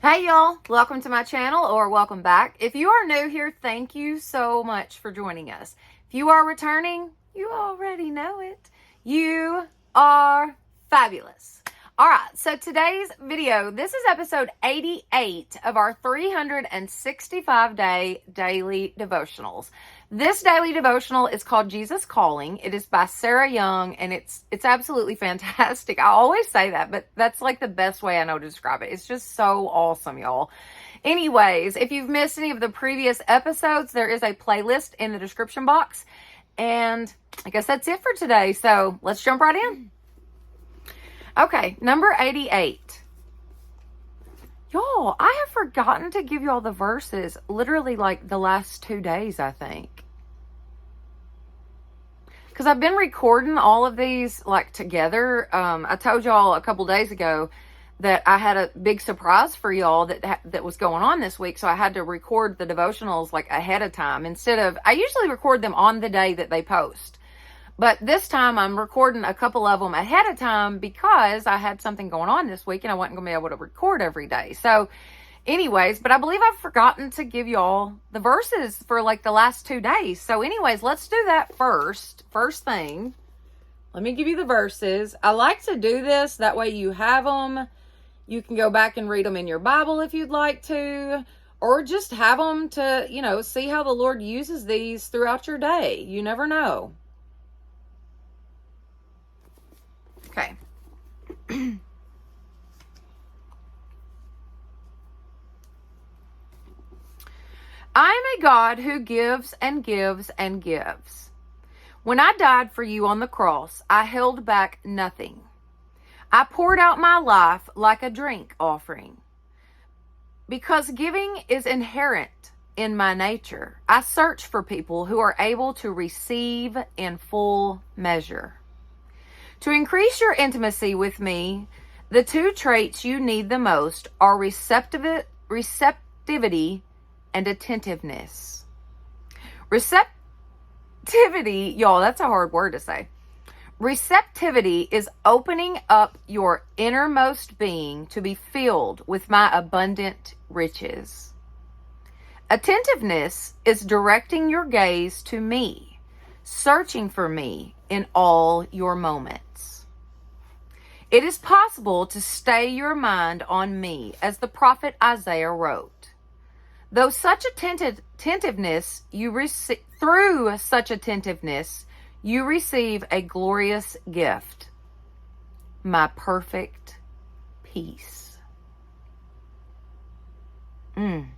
Hey y'all, welcome to my channel or welcome back. If you are new here, thank you so much for joining us. If you are returning, you already know it. You are fabulous. All right, so today's video, this is episode 88 of our 365-day daily devotionals. This daily devotional is called Jesus Calling. It is by Sarah Young, and it's absolutely fantastic. I always say that, but that's like the best way I know to describe it. It's just so awesome, y'all. Anyways, if you've missed any of the previous episodes, there is a playlist in the description box. And I guess that's it for today. So let's jump right in. Okay, number 88. Y'all, I have forgotten to give y'all the verses literally like the last 2 days, I think. Because I've been recording all of these like together. I told y'all a couple days ago that I had a big surprise for y'all that was going on this week. So I had to record the devotionals like ahead of time instead of, I usually record them on the day that they post. But this time I'm recording a couple of them ahead of time because I had something going on this week and I wasn't going to be able to record every day. So anyways, but I believe I've forgotten to give y'all the verses for like the last 2 days. So anyways, let's do that first. First thing, let me give you the verses. I like to do this. That way you have them. You can go back and read them in your Bible if you'd like to. Or just have them to, see how the Lord uses these throughout your day. You never know. Okay. I am a God who gives and gives and gives. When I died for you on the cross, I held back nothing. I poured out my life like a drink offering. Because giving is inherent in my nature, I search for people who are able to receive in full measure. To increase your intimacy with me, the 2 traits you need the most are receptivity and attentiveness. Receptivity, y'all, that's a hard word to say. Receptivity is opening up your innermost being to be filled with my abundant riches. Attentiveness is directing your gaze to me, searching for me in all your moments. It is possible to stay your mind on me, as the prophet Isaiah wrote. Through such attentiveness, you receive a glorious gift, my perfect peace. Man.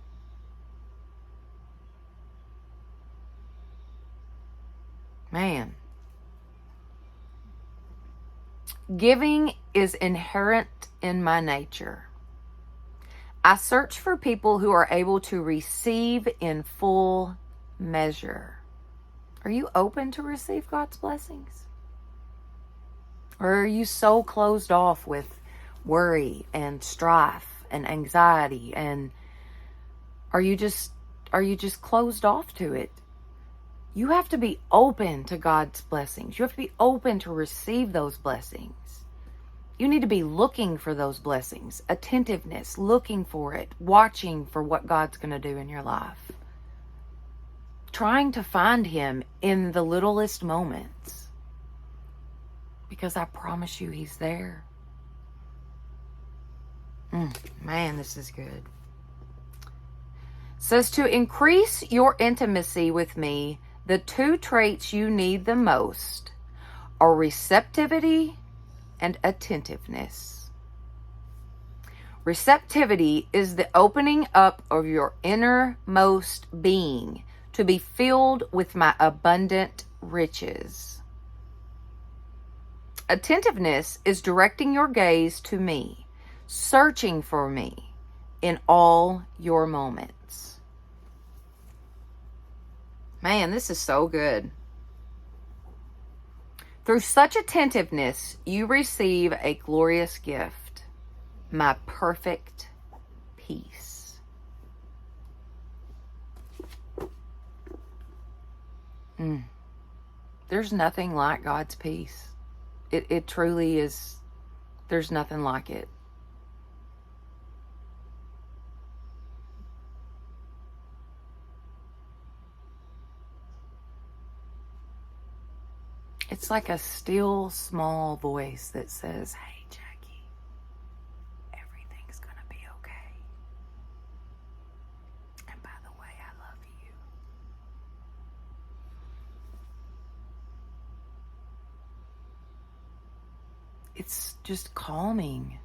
Giving is inherent in my nature. I search for people who are able to receive in full measure. Are you open to receive God's blessings? Or are you so closed off with worry and strife and anxiety, and are you just closed off to it? You have to be open to God's blessings. You have to be open to receive those blessings. You need to be looking for those blessings. Attentiveness, looking for it, watching for what God's going to do in your life. Trying to find Him in the littlest moments. Because I promise you He's there. Man, this is good. It says to increase your intimacy with me, the 2 traits you need the most are receptivity and attentiveness. Receptivity is the opening up of your innermost being to be filled with my abundant riches. Attentiveness is directing your gaze to me, searching for me in all your moments. Man, this is so good. Through such attentiveness, you receive a glorious gift, my perfect peace. There's nothing like God's peace. It truly is. There's nothing like it. It's like a still, small voice that says, hey, Jackie, everything's going to be okay. And by the way, I love you. It's just calming.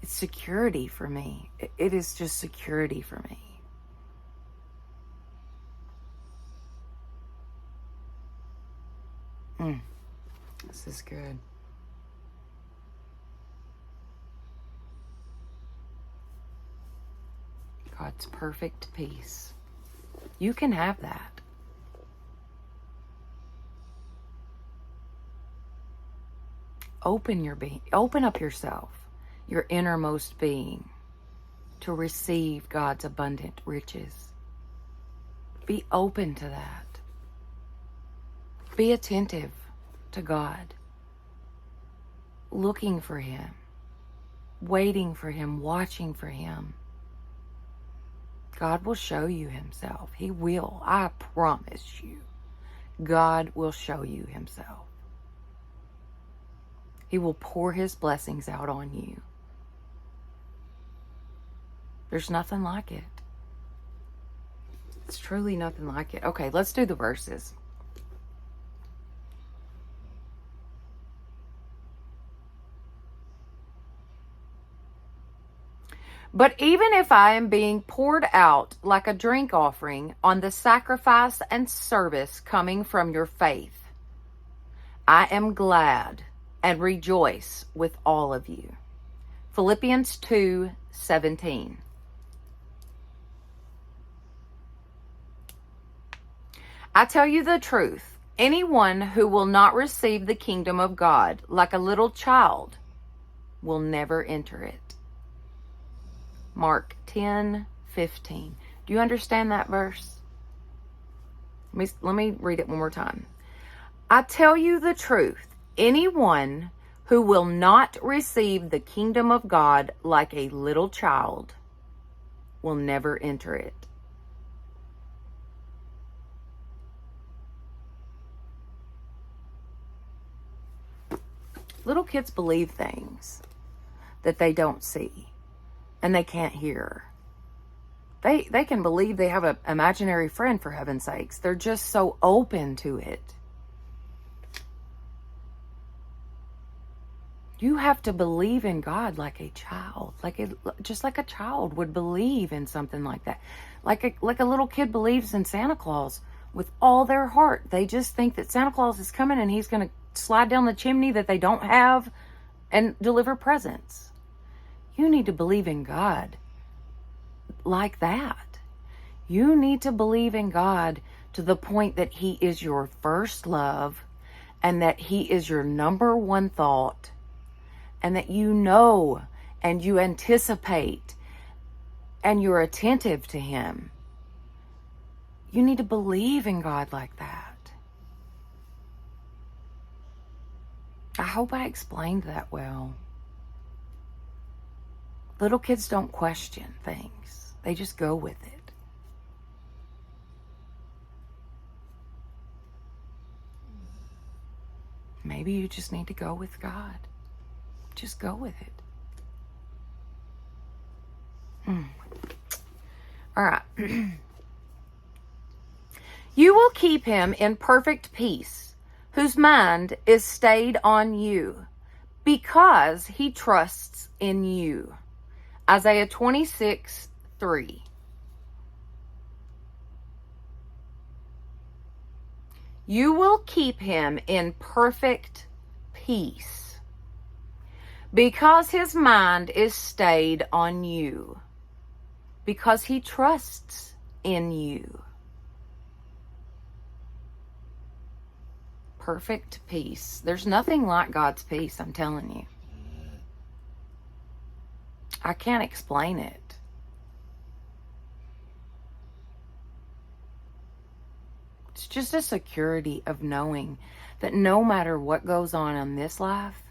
It's security for me. It is just security for me. This is good. God's perfect peace. You can have that. Open up yourself, your innermost being, to receive God's abundant riches. Be open to that. Be attentive to God, looking for Him, waiting for Him, watching for Him. God will show you Himself. He will. I promise you. God will show you Himself. He will pour His blessings out on you. There's nothing like it. It's truly nothing like it. Okay, let's do the verses. But even if I am being poured out like a drink offering on the sacrifice and service coming from your faith, I am glad and rejoice with all of you. Philippians 2:17. I tell you the truth, anyone who will not receive the kingdom of God like a little child will never enter it. Mark 10:15. Do you understand that verse? Let me read it one more time. I tell you the truth, anyone who will not receive the kingdom of God like a little child will never enter it. Little kids believe things that they don't see and they can't hear. They can believe they have an imaginary friend, for heaven's sakes. They're just so open to it. You have to believe in God like a child, just like a child would believe in something like that. Like a little kid believes in Santa Claus with all their heart. They just think that Santa Claus is coming and he's going to slide down the chimney that they don't have and deliver presents. You need to believe in God like that. You need to believe in God to the point that He is your first love and that He is your number one thought, and that you know and you anticipate and you're attentive to Him. You need to believe in God like that. I hope I explained that well. Little kids don't question things. They just go with it. Maybe you just need to go with God. Just go with it. All right. You will keep him in perfect peace, whose mind is stayed on you, because he trusts in you. Isaiah 26:3. You will keep him in perfect peace, because his mind is stayed on you, because he trusts in you. Perfect peace. There's nothing like God's peace, I'm telling you. I can't explain it. It's just a security of knowing that no matter what goes on in this life,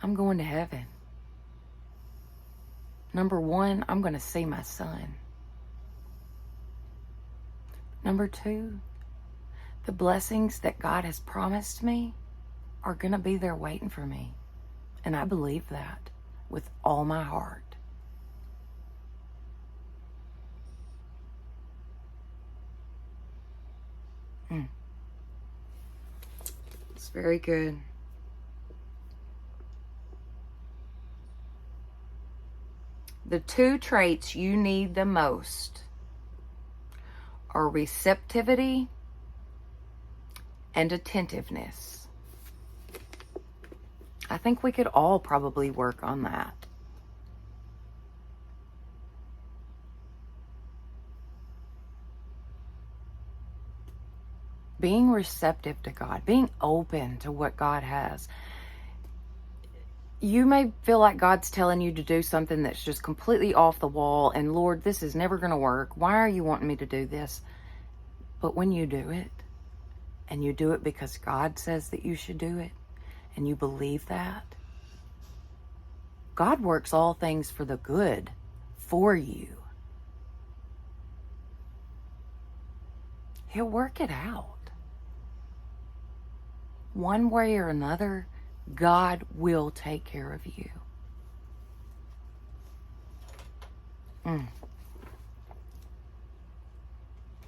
I'm going to heaven. Number one, I'm going to see my son. Number two, the blessings that God has promised me are going to be there waiting for me. And I believe that with all my heart. It's very good. The two traits you need the most are receptivity and attentiveness. I think we could all probably work on that. Being receptive to God, being open to what God has. You may feel like God's telling you to do something that's just completely off the wall, and Lord, this is never going to work. Why are you wanting me to do this? But when you do it, and you do it because God says that you should do it, and you believe that, God works all things for the good for you. He'll work it out. One way or another, God will take care of you.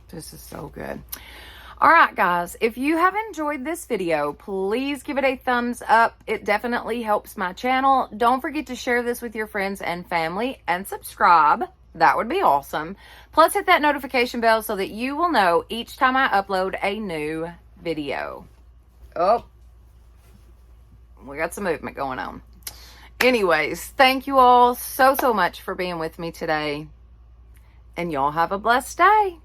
This is so good. All right, guys, if you have enjoyed this video, please give it a thumbs up. It definitely helps my channel. Don't forget to share this with your friends and family and subscribe. That would be awesome. Plus, hit that notification bell so that you will know each time I upload a new video. Oh, we got some movement going on. Anyways, thank you all so much for being with me today. And y'all have a blessed day.